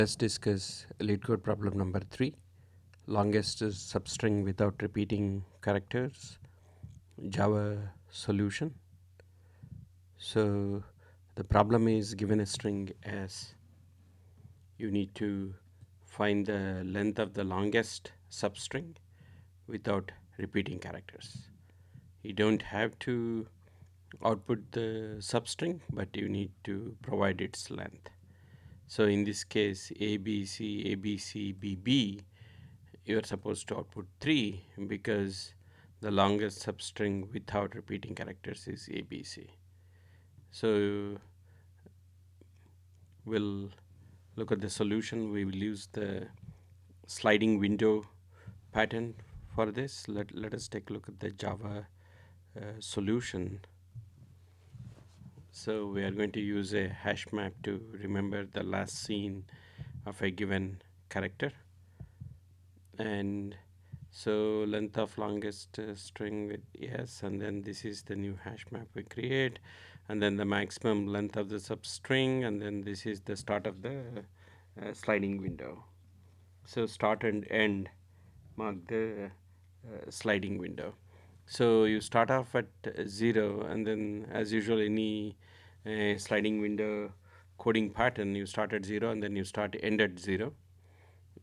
Let's discuss LeetCode problem number 3. Longest is substring without repeating characters. Java solution. So the problem is given a string as you need to find the length of the longest substring without repeating characters. You don't have to output the substring, but you need to provide its length. So in this case, ABC, ABC, BB, you are supposed to output 3 because the longest substring without repeating characters is ABC. So we'll look at the solution. We will use the sliding window pattern for this. Let us take a look at the Java solution. So we are going to use a hash map to remember the last scene of a given character. And so length of longest string with yes, and then this is the new hash map we create, and then the maximum length of the substring, and then this is the start of the sliding window. So start and end mark the sliding window. So you start off at 0, and then as usual any sliding window coding pattern, you start at 0 and then you end at 0,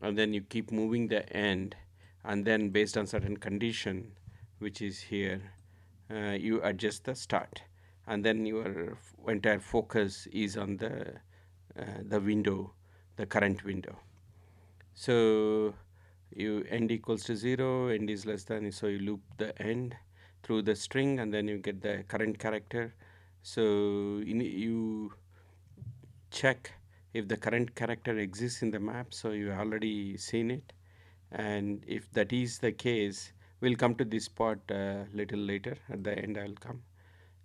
and then you keep moving the end, and then based on certain condition which is here, you adjust the start, and then your entire focus is on the window, the current window. So you end equals to 0, end is less than, so you loop the end through the string, and then you get the current character. So you check if the current character exists in the map, so you already seen it, and if that is the case, we'll come to this part little later. At the end I'll come.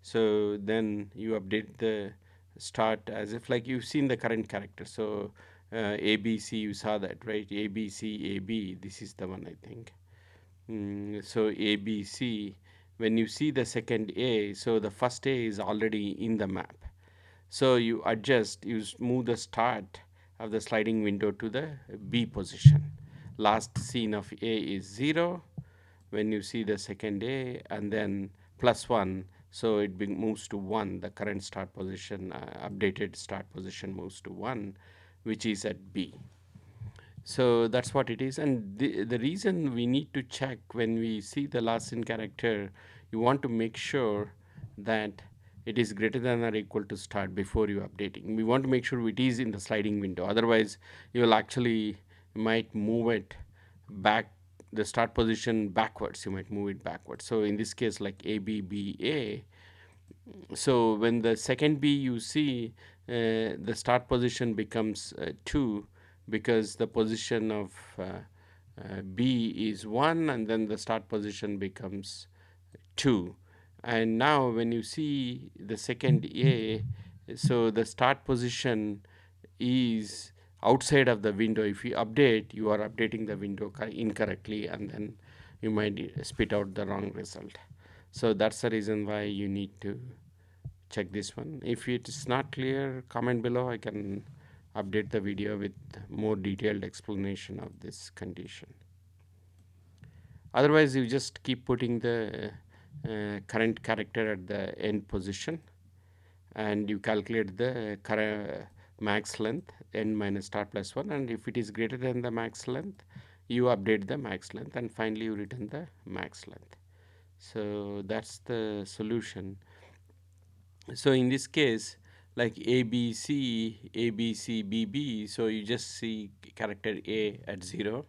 So then you update the start as if like you've seen the current character. So ABC, you saw that, right? ABC, AB, this is the one, I think. So ABC, when you see the second A, so the first A is already in the map. So you adjust, you move the start of the sliding window to the B position. Last scene of A is 0 when you see the second A, and then +1, so it moves to 1. The current start position, updated start position moves to 1, which is at B. So that's what it is. And the reason we need to check when we see the last in character, you want to make sure that it is greater than or equal to start before you updating. We want to make sure it is in the sliding window. Otherwise, you will actually might move it back, the start position backwards. You might move it backwards. So in this case, like ABBA, so when the second B you see, the start position becomes 2, because the position of B is 1, and then the start position becomes 2. And now when you see the second A, so the start position is outside of the window. If you update, you are updating the window incorrectly, and then you might spit out the wrong result. So that's the reason why you need to check this one. If it is not clear, comment below. I can update the video with more detailed explanation of this condition. Otherwise, you just keep putting the current character at the end position, and you calculate the max length, n minus start plus 1, and if it is greater than the max length, you update the max length, and finally you return the max length. So that's the solution. So in this case, like ABC, ABC, BB, so you just see character A at 0,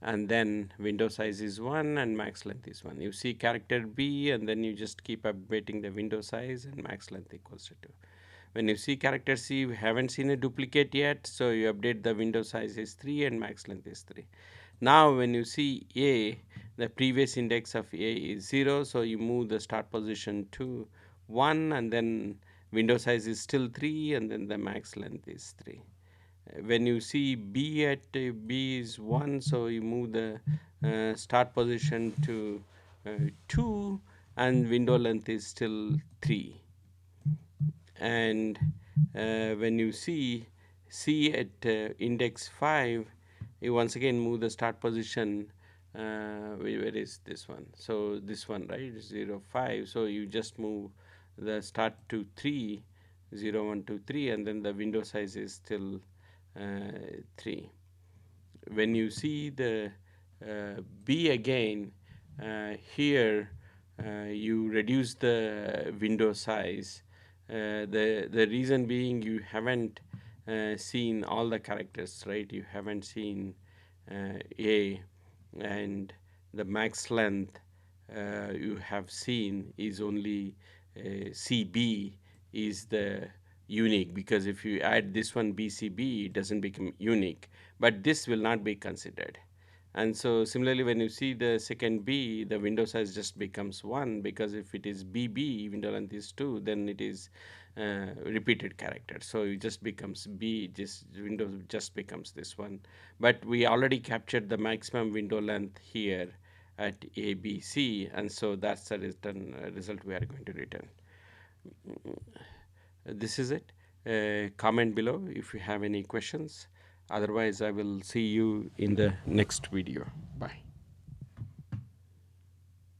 and then window size is 1 and max length is 1. You see character B, and then you just keep updating the window size, and max length equals to 2. When you see character C, you haven't seen a duplicate yet, so you update the window size is 3 and max length is 3. Now when you see A, the previous index of A is 0, so you move the start position to 1, and then window size is still 3, and then the max length is 3. When you see B at B is 1, so you move the start position to 2, and window length is still 3. And when you see C at index 5, you once again move the start position. Where is this one? So this one, right? 0, 5. So you just move the start to 3, 0, 1, 2, 3, and then the window size is still 3. When you see the B again, here you reduce the window size. The reason being you haven't seen all the characters, right? You haven't seen A, and the max length you have seen is only CB is the unique, because if you add this one BCB, it doesn't become unique, but this will not be considered. And so similarly, when you see the second B, the window size just becomes 1, because if it is BB, window length is 2, then it is repeated character. So it just becomes B, just window just becomes this one. But we already captured the maximum window length here at ABC, and so that's the return result we are going to return. This is it. Comment below if you have any questions. Otherwise, I will see you in the next video. Bye.